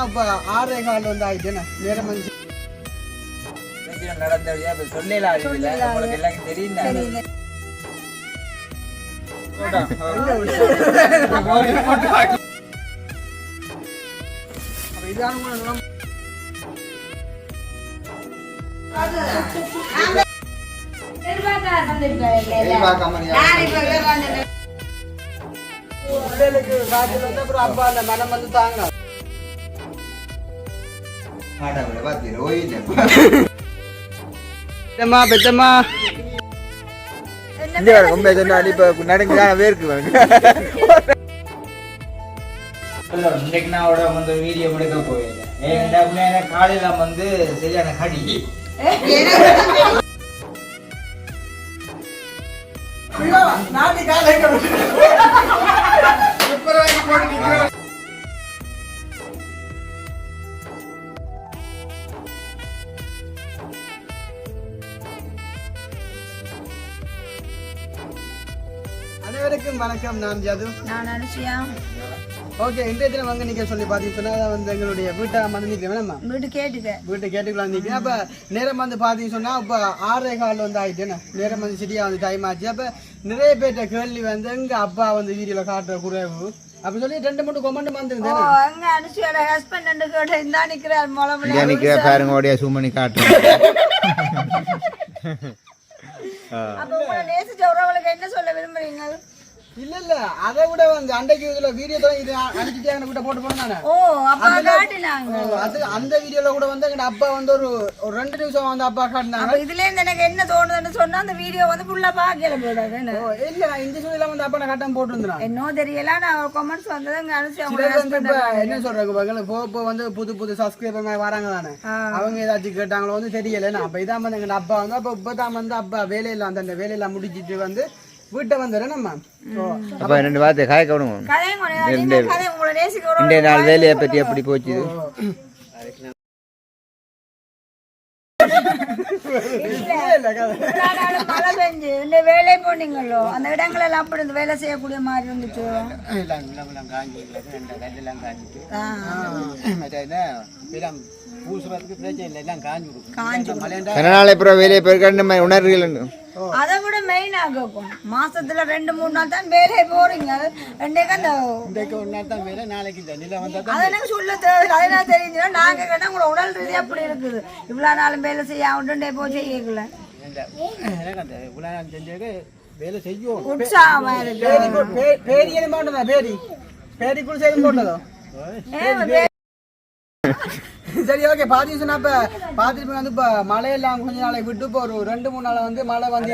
இப்போ 6:15 வந்து ஆயிடுச்சுண்ணே நேரம் வந்து நடந்தபடியா இப்ப சொல்லலாம் உங்களுக்கு எல்லாருக்கும் தெரியும் இதான அப்புறம் அப்பா அந்த மனம் வந்து தாங்க பெத்தம்மா இன்னைக்கு நான் வந்து வீடியோ எடுக்க போயிருந்தேன் காலையில வந்து சரியான கடி அனைவருக்கும் வணக்கம். நான் ஜது. நான் அனுஷியா. ஓகே, இன்றைய தினம் வந்து நீங்க சொல்லி பார்த்தீங்கன்னா வந்து எங்களுடைய வீட்டை வந்து நிற்கிறேன் வீட்டு கேட்டுக்கலாம் நிற்கிறேன். அப்போ நேரம் வந்து பார்த்தீங்கன்னு சொன்னா இப்போ 6:15 வந்து ஆயிட்டேன்னு நேரம் வந்து சரியா வந்து டைம் ஆச்சு. அப்போ நிறைய பேர்ட்ட கேள்வி வந்து எங்க அப்பா வந்து வீடியோல காட்டுற குறைவு அப்படி சொல்லி 2-3 கமெண்ட் வந்துருந்தேன். அங்க அனுஷியோட ஹஸ்பண்ட் கேட்ட இந்த நிக்கிறார் மொளமொள நிக்கிற பாருங்க ஓடியா சூமனி காட்டுறேன். அப்ப உங்களை நேசிச்ச உறவுகளுக்கு என்ன சொல்ல விரும்புறீங்க? இல்ல அதை விட வந்து அன்றைக்கு இதுல வீடியோ தான் இது அடிச்சுட்டாங்க கூட போட்டு போனானே. ஓ அப்பா காட்டினாங்க. அது அந்த வீடியோல கூட வந்து எங்க அப்பா வந்து ஒரு 2 நிமிஷம் வந்து அப்பா காட்டினாங்க. அப்ப இதுல இருந்து எனக்கு என்ன தோணுதுன்னு சொன்னா அந்த வீடியோ வந்து ஃபுல்லா பாக்கல போடாது. இல்ல இந்த வீடியோல வந்து அப்பா நான் காட்டாம போட்டு இருந்தான். என்னோ தெரியல நான் கமெண்ட்ஸ் வந்ததுங்க அனுஷி அவங்க என்ன சொல்றாங்க பாருங்க இப்போ வந்து புது சப்ஸ்கிரைபர் வராங்க தானே அவங்க ஏதாச்சும் கேட்டாங்களோ வந்து தெரியல. அப்ப இதான் வந்து எங்க அப்பா வந்து அப்ப இப்பதான் வந்து அப்பா வேலையில அந்த வேலையெல்லாம் முடிச்சிட்டு வந்து வீட்டை வந்துடுறேன் நம்ம. அப்ப 2 வார்த்தை காய கவனம் இந்த நாள் வேலையை பத்தி எப்படி போச்சு? மழை பெஞ்சு இந்த வேலை போனீங்களோ அந்த இடங்கள் எல்லாம் அப்படி இந்த வேலை செய்யக்கூடிய மாதிரி இருந்துச்சு. அதை விட மெயின் ஆகும் மாசத்துல 2-3 நாள் தான் வேலையை போறீங்க. அதெல்லாம் சொல்ல தேவையில்லை. அதெல்லாம் தெரிஞ்சுன்னா நாங்க கேட்டா உங்களோட உடல் ரீதி அப்படி இருக்குது. இவ்வளவு நாளும் வேலை செய்ய உடனே போய் செய்யல உற்சாகமா இருக்கு. சரி ஓகே பாத்தீங்கன்னா இப்ப பாத்திருப்பீங்க வந்து இப்ப மழையெல்லாம் கொஞ்ச நாளைக்கு விட்டு இப்போ ஒரு 2-3 நாள் வந்து மழை வந்து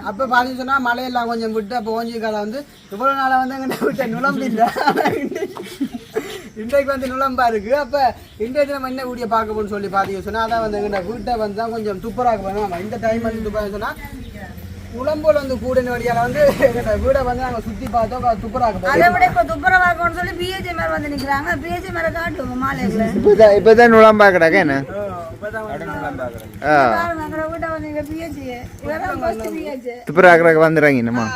அப்ப பாத்தீங்கன்னா மழையெல்லாம் கொஞ்சம் விட்டு அப்ப ஓஞ்சி காலம் வந்து இவ்வளவு நாளை வந்து எங்க விட்ட நுழம்பு இல்லை. இன்றைக்கு வந்து நுழம்பா இருக்கு. அப்ப இன்றைக்கு நம்ம என்ன வீடியோ பார்க்க போன்னு சொல்லி பாத்தீங்க சொன்னா அதான் வந்து எங்க வீட்டை வந்து தான் கொஞ்சம் துப்புராக வேணும். இந்த டைம் வந்து துப்புராக சொன்னா உடம்போல வந்து கூட வழியால வந்து வீட வந்து நாங்க சுத்தி பார்த்தோம் துப்புராக. அதை விட இப்ப துப்புரவாக்கணும்னு சொல்லி பிஹெச்ஏ மேல வந்து நிக்கிறாங்க. பிஹெச்ஏ மேல காட்டுவோம் மாலையில இப்பதான் நுழம்பா கிடக்கு என்ன துப்புராக வந்துடுறாங்க என்னமா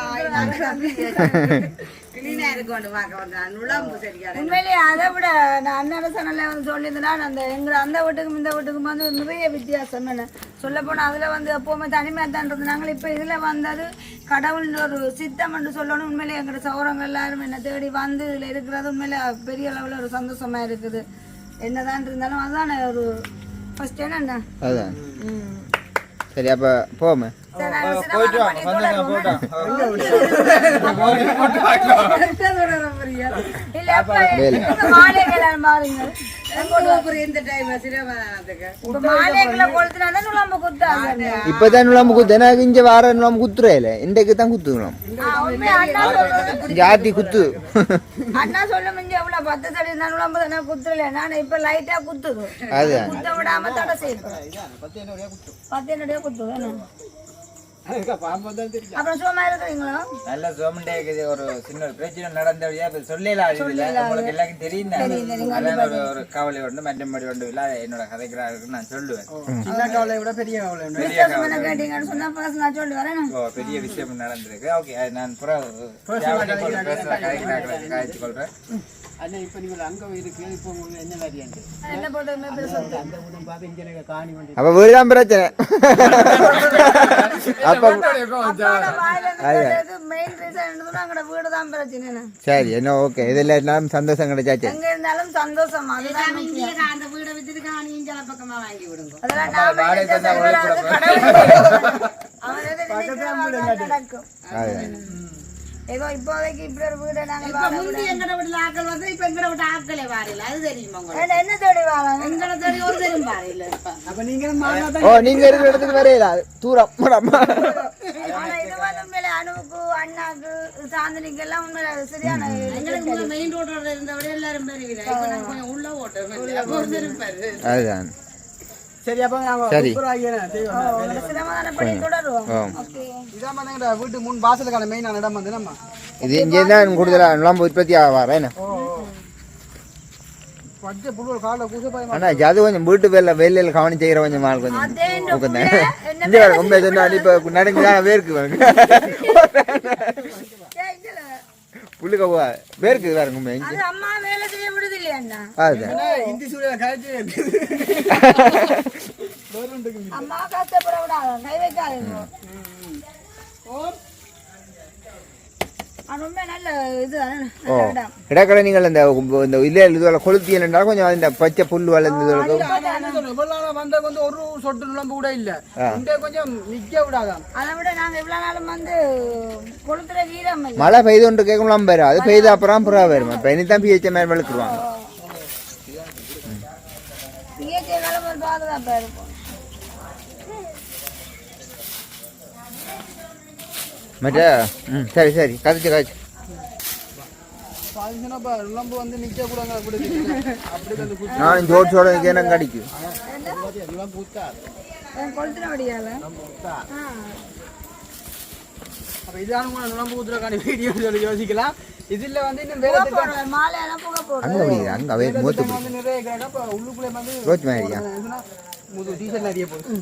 உண்மையிலேயே அதை விட நான் அண்ணன் சேனல்ல வந்து சொல்லியிருந்தேன்னா அந்த எங்க அந்த வீட்டுக்கும் இந்த வீட்டுக்கும் வந்து நிறைய வித்தியாசம். சொல்ல போனா அதுல வந்து எப்பவுமே தனிமையா தான் இருந்தாங்க. இப்ப இதுல வந்தது கடவுள் ஒரு சித்தம் என்று சொல்லணும். உண்மையிலேயே எங்களோட சௌரங்கள் எல்லாரும் என்ன தேடி வந்து இதுல இருக்கிறது உண்மையிலே பெரிய அளவுல ஒரு சந்தோஷமா இருக்குது. என்னதான் இருந்தாலும் அதான் ஒரு ஃபர்ஸ்ட் என்ன சரி அப்ப போமே இப்பதான் நுழம்பு குத்து எனக்கு இங்க வார நுழம்பு குத்துறேல இன்றைக்கு தான் குத்துக்கணும் ஜாதி குத்து. அண்ணா சொல்ல முடிஞ்சு எவ்வளவு 10 சரி நுழம்பு தானே குத்துறல. நான் இப்ப லைட்டா குத்துது குத்த விடாம தடை செய்யணும். 10 குத்துது அப்புறம் சும்மா இருக்கிறீங்களா? நல்ல சோமண்டே ஒரு சின்ன ஒரு பிரச்சனை நடந்தபடியா இப்ப சொல்லலாம் உங்களுக்கு எல்லாருக்கும் தெரியும். அதான் ஒரு கவலை ஒன்று மற்றபடி ஒன்று இல்ல என்னோட கதைக்கிறாருக்கு நான் சொல்லுவேன். சின்ன கவலை விட பெரிய கவலை உண்டு. கேட்டீங்கன்னு சொன்னா நான் சொல்லி வரேன். பெரிய விஷயம் நடந்திருக்கு. ஓகே நான் காய்ச்சி கொள்றேன். அண்ணா இப்ப நீங்க அங்க இருக்கு இப்போ உங்களுக்கு என்ன வேலையாண்டு என்ன போட்டோமே பெருசாக அந்த கூட பாத்து இங்க காணி வந்து அப்ப வீடுதான் பிரச்சனை. அப்ப மெயின் ரீசன் அங்கட வீடு தான் பிரச்சனை. சரி என்ன ஓகே இதுல எல்லாம் சந்தோஷம் கிடைச்சாச்சு. எங்க இருந்தாலும் சந்தோஷம். அதுதான் அந்த வீடை வித்துட்டு காணியும் சில பக்கமா வாங்கி விடுங்க. அதெல்லாம் நடக்கும். ஏதோ இப்போதைக்கு இப்படி ஒரு வீடை நாங்கள் முந்தி எங்கட வீட்டுல ஆக்கள் வந்து இப்ப எங்கட வீட்டு ஆக்களே வாரில அது தெரியுமா உங்களுக்கு? என்ன தேடி வாழலாம்? எங்கட தேடி ஒரு தெரியும் பாருல. அப்ப நீங்க மாமா ஓ நீங்க இருக்கிற இடத்துக்கு வரையில தூரம் மேடம். ஆனா இது வந்து உண்மையில அனுவுக்கு அண்ணாக்கு சாந்தினிக்கு எல்லாம் உண்மையில சரியான எங்களுக்கு மெயின் ரோட்டோட இருந்தவரை எல்லாரும் பெரியவில்லை. இப்ப நாங்க கொஞ்சம் உள்ள ஓட்டோம் ஒரு தெரியும். அதுதான் சரி அப்ப நாங்க சரி சிரமதானப்படி தொடருவோம். ஓகே இதான் பாத்தீங்க வீட்டு முன் வாசலுக்கான மெயினான இடம் வந்து நம்ம இது இங்கே தான் கூடுதலா நுழம்பு உற்பத்தி ஆவார் என்ன. பச்சை புல்லு கால கூசப்பாய் ஆனா அது கொஞ்சம் வீட்டு வேலையில கவனம் செய்யற கொஞ்சம் ஆள் கொஞ்சம் ஊக்கந்தேன். இங்க உண்மை சொன்னா இப்ப நடக்குதான் வேர்க்கு புள்ளுக்க வேர்க்கு வேற உண்மை. அது அம்மா வேலை செய்ய விடுது இல்லையா அண்ணா? அதுதான் இந்தி சூழல காய்ச்சி அம்மா கஷ்டப்பட விடாத கை வைக்காதீங்க. அது உண்மை நல்ல இதுதானே நல்ல இடம். இடக்கடை நீங்கள் இந்த இல்ல இதுல கொளுத்தி என்றால் கொஞ்சம் இந்த பச்சை புல் வளர்ந்து வந்த வந்து ஒரு சொட்டு நுழம்பு கூட இல்ல. இங்க கொஞ்சம் நிக்க விடாதான். அதை விட நாங்க இவ்வளவு நாளும் வந்து கொளுத்துற வீரம் இல்லை. மழை பெய்து ஒன்று கேட்கலாம் பேரு அது பெய்து அப்புறம் புறா வரும். இப்ப இனிதான் பிஹெச் மேல் வளர்த்துருவாங்க. இயற்கை காலம் ஒரு பாதுகாப்பா இருக்கும். மற்ற சரி சரி கதைச்சு காய்ச்சி நுழம்பு வந்து நிக்க கூட நான் ஜோட் சோட எனக்கு அடிக்கும். கொளுத்துற வடியால அப்ப இதான நுழம்பு ஊத்துறக்கான வீடியோ சொல்லி யோசிக்கலாம். இதுல வந்து இன்னும் வேற மாலையெல்லாம் புகை போடுறோம். அங்க அவே மூத்து வந்து நிறைய உள்ளுக்குள்ளே வந்து ரோச் மாதிரியா முது டீசல் நிறைய போகுது.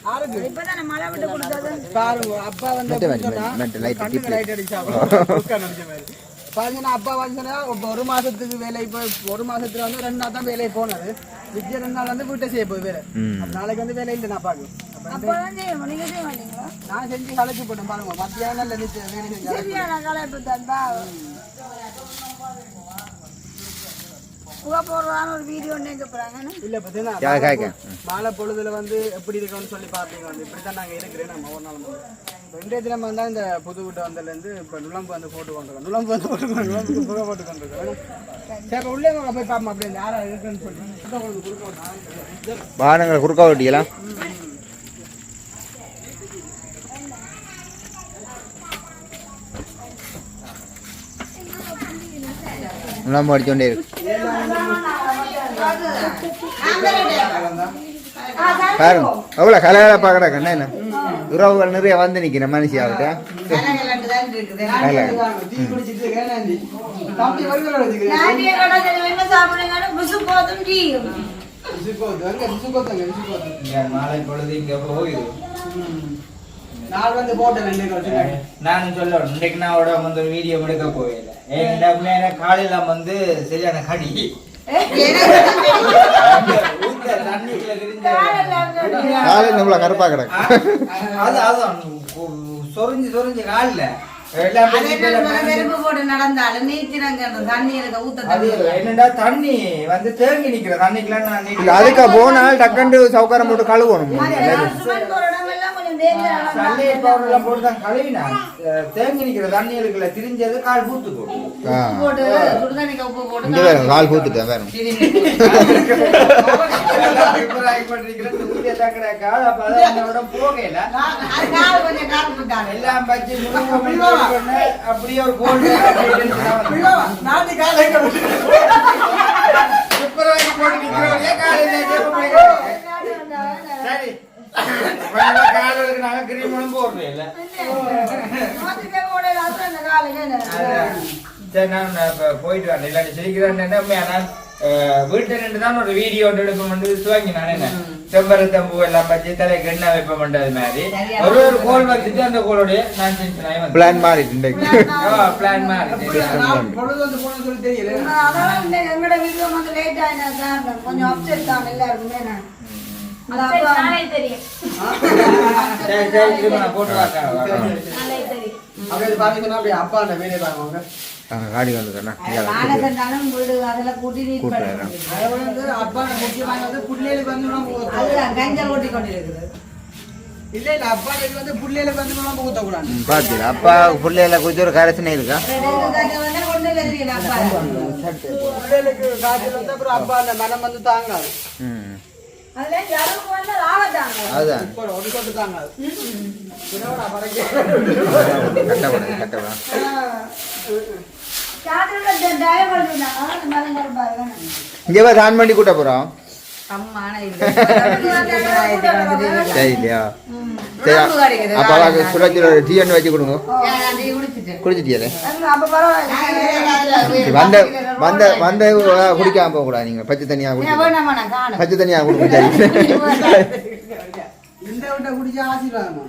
நாளைக்கு இப்பதானே மழை விட்டு கொடுத்தது. பாருங்க அப்பா வந்து லைட் அடிச்சா பாத்தீங்கன்னா அப்பா வந்து ஒரு மாசத்துக்கு வேலை போய் ஒரு மாசத்துல வந்து 2 நாள் தான் வேலையை போனது. மிச்ச 2 நாள் வந்து வீட்டை செய்ய போய் வேலை. நாளைக்கு வந்து வேலை இல்லை நான் பாக்கு. நீங்க செய்ய மாட்டீங்களா? நான் செஞ்சு கலைச்சு போட்டேன் பாருங்க. மத்தியானம் வேலை சரியான கலைப்பு தந்தா புகை போடுறதான ஒரு வீடியோ போறாங்க. இல்ல பாத்தீங்கன்னா மாலை பொழுதுல வந்து எப்படி இருக்கணும்னு சொல்லி பாப்பீங்க. வந்து இப்படித்தான் நாங்க இருக்கிறேன். நம்ம ஒரு நாள் ரெண்டே தினம் வந்தா இந்த புது வீட்டு வந்ததுல இருந்து இப்ப நுழம்பு வந்து போட்டு கொண்டிருக்கோம். நுழம்பு வந்து நுழம்புக்கு புகை போட்டு கொண்டிருக்கோம். சரி இப்ப உள்ளே போய் பாப்போம் அப்படி யாரா இருக்குன்னு சொல்லி வாகனங்களை குறுக்கா ஓட்டிக்கலாம். நுழம்பு அடிச்சோண்டே இருக்கு பாருங்க. அவ்வளோ கலகலப்பா கிடக்குண்ணா என்ன உறவுகள் நிறைய வந்து நிற்கிற மனுஷி ஆகிட்ட மாலை பொழுது இங்க போயிடும். நாள் வந்து போட்டேன். நானும் சொல்ல இன்னைக்கு நான் அவட வந்து ஒரு வீடியோ எடுக்க போயில. ஏன்னா காலையில வந்து சரியான கடி காலையில் நம்மள கருப்பா கிடக்கு. அது அதான் சொரிஞ்சு சொரிஞ்சு காலில் நடந்தாலும் நீச்சிரங்க தண்ணி ஊத்த என்னடா தண்ணி வந்து தேங்கி நிக்கிற தண்ணிக்கெல்லாம் அதுக்கு போனால் டக்குண்டு சவுக்காரம் போட்டு கழுவணும். போட்டுதான் கழுவினா தேங்கி நிக்கிற தண்ணிகளுக்குள்ள திரிஞ்சது கால் பூத்து கால் பூத்துட்டேன் வேற போகல எல்லாம் பச்சு அப்படியே ஒரு கோல்டு சரி காலுக்கு நாங்க கிரீமும் போடுறேன் இல்ல மாத்திட்டே போடல அப்புறம் இந்த காலையில சரி நான் இப்ப போயிட்டு வரேன் இல்லாட்டி சிரிக்கிறேன் நான் வீட்டுல நின்று தான் ஒரு வீடியோ எடுப்போம் வந்து துவங்கி நான் என்ன செம்பருத்தம்பூ எல்லாம் பற்றி தலைக்கு எண்ணெய் வைப்போம் அது மாதிரி ஒரு கோல் வந்துட்டு அந்த கோலோடைய நான் செஞ்சு பிளான் மாறிட்டு பிளான் மாதிரி பொழுது வந்து போன சொல்லி தெரியல அதான் எங்களோட வீடியோ வந்து லேட் ஆயினா கொஞ்சம் அப்செட் தான் எல்லாருக்குமே போட்டு வாங்க அப்படியே பாத்தீங்கன்னா அப்படியே அப்பா அந்த வேலையை பாருவாங்க காடி வந்துட்டேன்னா வீடு அதெல்லாம் கூட்டி அப்பா முக்கியமாக வந்து புள்ளைகளுக்கு வந்து அதுதான் கஞ்சல் ஓட்டி கொண்டிருக்குது இல்ல இல்ல அப்பா வந்து புள்ளைகளுக்கு வந்து நம்ம ஊத்தக்கூடாது பாத்தீங்களா அப்பா பிள்ளைல கொஞ்சம் ஒரு கரைச்சனே இருக்கா புள்ளைகளுக்கு காய்ச்சல் வந்து அப்புறம் அப்பா அந்த மனம் வந்து தாங்காது அதுதான் ஒரு சொட்டு தாங்காது கட்டப்பட இங்கே ஆன் பண்ணி கூட்ட போறோம் சரி இல்லையா சரி அப்ப சுரட்சியில் ஒரு டீ ஒன்று வச்சு கொடுங்க குடிச்சிட்டியாலே வந்த வந்த வந்த குடிக்காம போக கூடாது நீங்க பச்சை தண்ணியா குடிக்க பச்சை தண்ணியா கொடுங்க சரி இந்த விட்ட குடிச்சா ஆசீர்வாதமா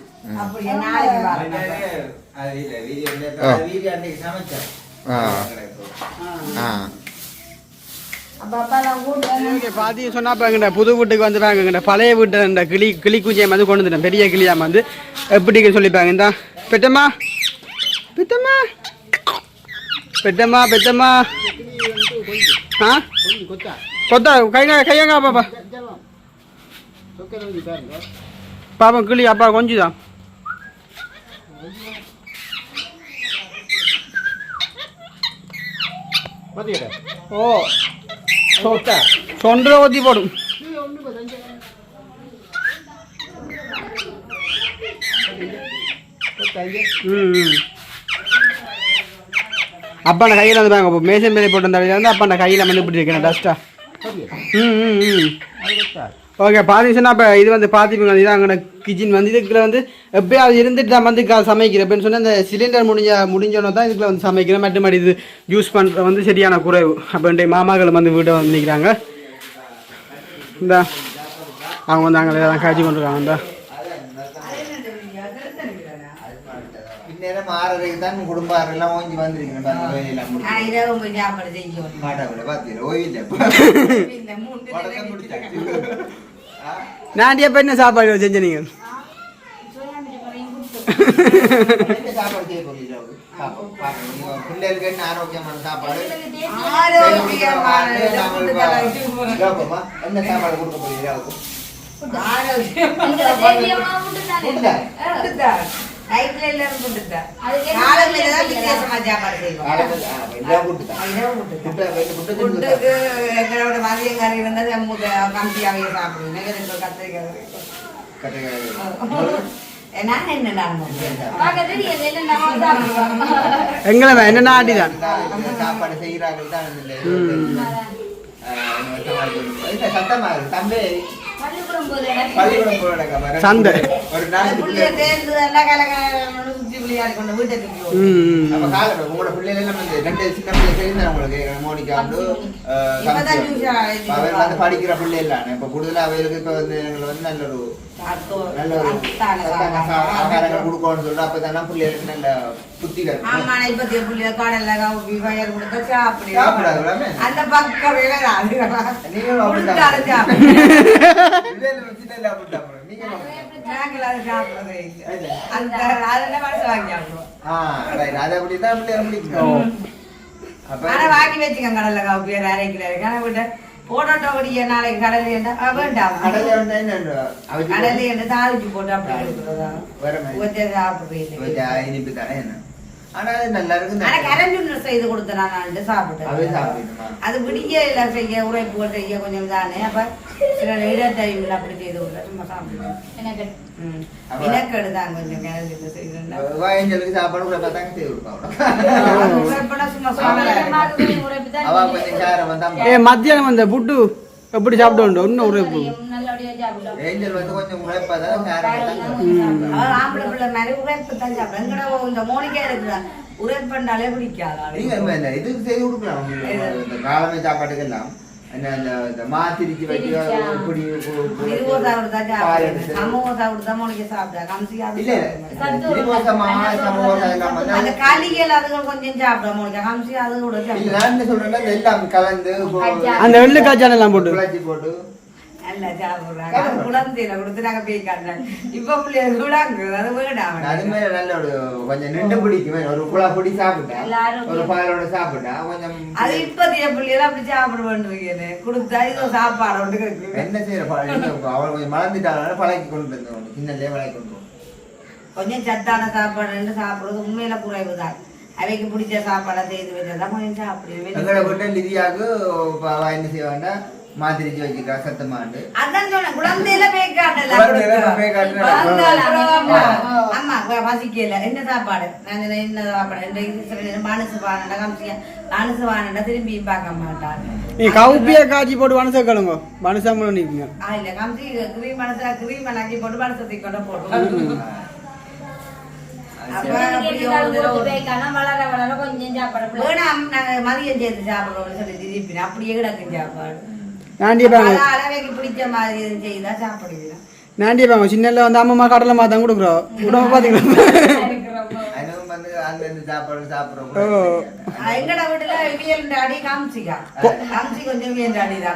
பாத்தி சொன்னா புது வீட்டுக்கு வந்துட்டாங்க பழைய வீட்டு இந்த கிளி குஞ்சியம் வந்து கொண்டு வந்துட்டேன் பெரிய கிளியாம வந்து எப்படி சொல்லிப்பாங்க இந்த பெத்தம்மா பெத்தம்மா பெத்தம்மா பெத்தம்மா ஆ கொத்தா கையங்க பாப்பா பாப்பா கிளி அப்பா கொஞ்சுதான் ஓ சொன்ற ஊத்தி போடும் அப்பா கையில வந்து பாங்க மேசன் மேலே போட்டு வந்து அப்பா கையில வந்து இப்படி இருக்கேன் டஸ்டா ஓகே பார்த்தீங்கன்னா இப்போ இது வந்து பார்த்திப்பீங்க இதுதான் அங்கே கிச்சன் வந்து இதுக்குள்ள வந்து எப்பயாவது இருந்துட்டு நான் வந்து சமைக்கிறேன் அப்படின்னு சொன்னால் அந்த சிலிண்டர் முடிஞ்சோன்னா தான் இதுக்குள்ள வந்து சமைக்கிறேன் மற்றபடி இது யூஸ் பண்ணுற வந்து சரியான குறைவு அப்படின்ட்டு மாமாக்கள் வந்து வீட்டை வந்து நிற்கிறாங்க இந்த அவங்க வந்து அங்கே எல்லாம் காய்ச்சி கொண்டுருக்காங்க இந்த இந்நேரம் 6:30 தான் குடும்பம் எல்லாம் ஓஞ்சி வந்திருக்கேன் நான் எப்போ என்ன சாப்பாடு செஞ்ச நீங்க பிள்ளைகளுக்கு என்ன ஆரோக்கியமான சாப்பாடு என்ன சாப்பாடு கொடுக்க போறீங்க எங்களை என்ன ஆட்டிதான் சாப்பாடு செய்யறாங்க சத்தமா தம்பி சந்தை உங்களோட பிள்ளைகள் எல்லாம் வந்து 2 சின்ன பிள்ளை தெரியுது உங்களுக்கு மோனிகா வந்து படிக்கிற பிள்ளை இல்லாம இப்ப கூடுதலா அவைகளுக்கு இப்ப வந்து எங்களை வந்து நல்ல ஒரு ஆகாரங்கள் கொடுக்கணும்னு சொல்றோம் அப்பதான் பிள்ளைகளுக்கு நல்ல புத்தி வாங்கி வச்சுக்கோங்க கடல்ல காப்பியார் அரைக்கிறாரு போட்டோடைய நாளைக்கு கடல் வேண்டாம் கடல்ல தாளிச்சு போட்டு அப்படி சாப்பிடுறேன் ஆனா அது நல்லா இருக்கு ஆனா கரண்ட் செய்து கொடுத்தேன் நான் சாப்பிட்டேன் அது பிடிக்க இல்ல செய்ய உரைப்பு செய்ய கொஞ்சம் தானே அப்ப சில டைம்ல அப்படி செய்து கொடுத்தேன் சும்மா சாப்பிடுவேன் எனக்கு எடுத்தாங்க கொஞ்சம் கிணறு செய்து சாப்பாடு கூட பார்த்தாங்க செய்து மத்தியானம் வந்த புட்டு எப்படி சாப்பிட்டு இன்னும் உரைப்பு ஏஞ்சல் வந்து கொஞ்சம் உழைப்பாதான் அவர் ஆம்பளை பிள்ளை மாதிரி உரைப்பு தான் சாப்பிடும் எங்கட இந்த மோனிக்கா இருக்கிற உரைப்பண்டாலே பிடிக்காது நீங்க இதுக்கு செய்து கொடுக்கலாம் இந்த காலமே சாப்பாட்டுக்கு எல்லாம் இந்த மாத்திரிச்சு வச்சு கலந்து அந்த வெள்ளைக்காய்ச்சான் எல்லாம் போட்டு போட்டு நல்லா சாப்பிடுறாங்க குழந்தையில கொடுத்து நாங்க போய் காட்டுறாங்க இப்ப பிள்ளைங்க விடாங்க அது வேண்டாம் அது மாதிரி நல்ல ஒரு கொஞ்சம் நின்று பிடிக்குமே ஒரு குழா பொடி சாப்பிட்டா ஒரு பாலோட சாப்பிட்டா கொஞ்சம் அது இப்பத்திய பிள்ளைகள் அப்படி சாப்பிட வேண்டியிருக்கேன் கொடுத்தா இது சாப்பாடு ஒன்று இருக்கு என்ன செய்யற அவள் கொஞ்சம் மறந்துட்டாலும் பழக்கி கொண்டு வந்தோம் சின்னலே பழக்கி கொண்டு கொஞ்சம் சத்தான சாப்பாடு சாப்பிடுறது உண்மையில குறைவுதான் அவைக்கு பிடிச்ச சாப்பாடை செய்து வச்சதான் கொஞ்சம் சாப்பிடுவேன் எங்களை வீட்டை லிதியாவுக்கு என்ன செய்வாங்கன்னா மாதிரிச்சு வச்சுக்கா சத்தமாண்டு அதான் சொன்ன குழந்தையில அம்மா பசிக்கல என்ன சாப்பாடு நான் என்ன சாப்பாடு மனசு வானண்டா காமிச்சிக்க மனசு வானண்டா திரும்பி பார்க்க மாட்டான் நீ கவுப்பியா காய்ச்சி போட்டு மனசை கழுங்க மனசாமலும் நிற்குங்க இல்ல காமிச்சி கிரீம் மனசா கிரீம் நாக்கி போட்டு மனசத்தை கொண்டு போட்டு மதியம் சேர்த்து சாப்பிடுறோம்னு சொல்லி திருப்பி அப்படியே கிடக்கும் சாப்பாடு பிடிச்ச மாதிரி செய்தா சாப்பிடுவீங்க நாண்டியப்பாங்க சின்னல வந்து அம்மா கடலை மாத்தான் கொடுக்குறோம் உடம்பு பாத்தீங்களா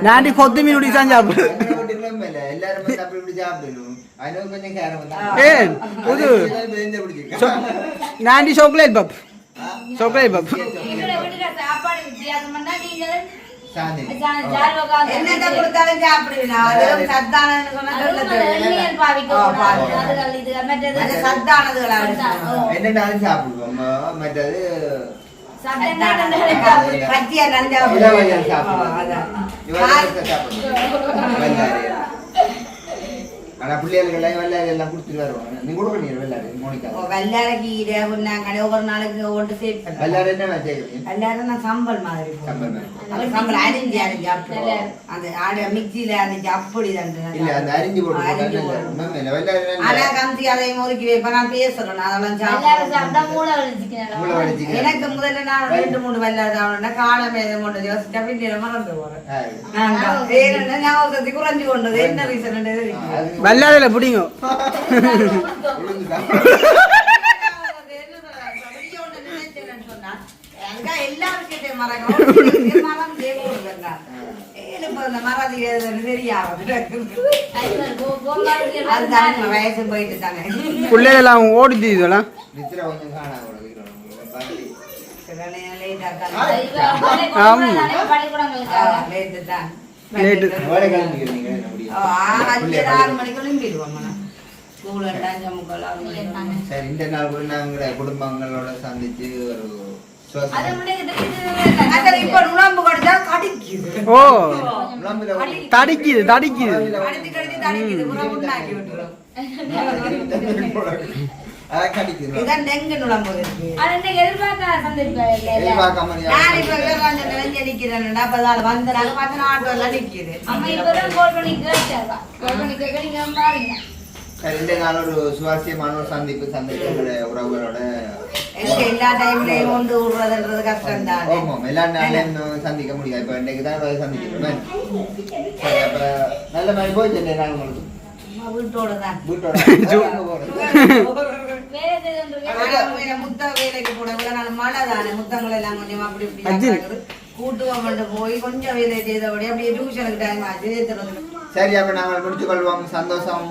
நாண்டி கொத்து மீன் உடிச்சான் சாப்பிடு நாண்டி சாக்லேட் பப் சாக்லேட் பப் என்னத்த கொடுத்தாலும் சாப்பிடுவேன் என்னன்னாலும் சாப்பிடுவோம் மற்றது ஆனா பிள்ளைகளுக்கு வெள்ளாரி கொடுத்துட்டு வருவாங்க நீ கொடுக்க வெள்ளாரி மோனிகா வெள்ளார கீரை நாங்களே ஒவ்வொரு நாளைக்கு ஒன்று சேர்ப்பேன் வெள்ளாரி என்ன செய்வீங்க வெள்ளார நான் சம்பல் மாதிரி சம்பல் அரிஞ்சு அந்த ஆடு மிக்சியில அரிஞ்சு அப்படி இல்ல அந்த அரிஞ்சு போட்டு ஆனா கம்சி அதையும் ஒதுக்கி வைப்பேன் நான் பேசுறேன் அதெல்லாம் எனக்கு முதல்ல நான் 2-3 வெள்ளாரி சாப்பிடணும் காலமே கொண்டு யோசிச்சா பின்ன மறந்து போறேன் ஞாபகத்தை குறைஞ்சு கொண்டது என்ன ரீசன் வெள்ளாரில புடிங்க எல்லா விஷயத்தையும் வயசு போயிட்டு தானே பிள்ளைகள் ஓடுது இதெல்லாம் குடும்பங்களோட சந்திச்சு தடிக்குது தடிக்குது ஒரு சுவாரஸ்யமான ஒரு சந்திப்பு உறவுகளோட எல்லா டைம்லயும் கொண்டு விடுறதுன்றது கஷ்டம் தான். எல்லா நாளையும் சந்திக்க முடியாது. இப்ப இன்னைக்கு தான் சந்திக்கிறோம். அப்புறம் நல்ல மாதிரி போயிட்டு நாங்கள் உங்களுக்கு வீட்டோட தான் முத்த வேலைக்கு போட மழை தானே முத்தங்கள் எல்லாம் கொஞ்சம் அப்படி இப்படி கூட்டுவோம் போய் கொஞ்சம் வேலை செய்தபடி அப்படியே டியூஷனுக்கு டைம் ஆச்சு. சரி, அப்ப நாங்கள் முடிச்சு கொள்வோம். சந்தோஷம்.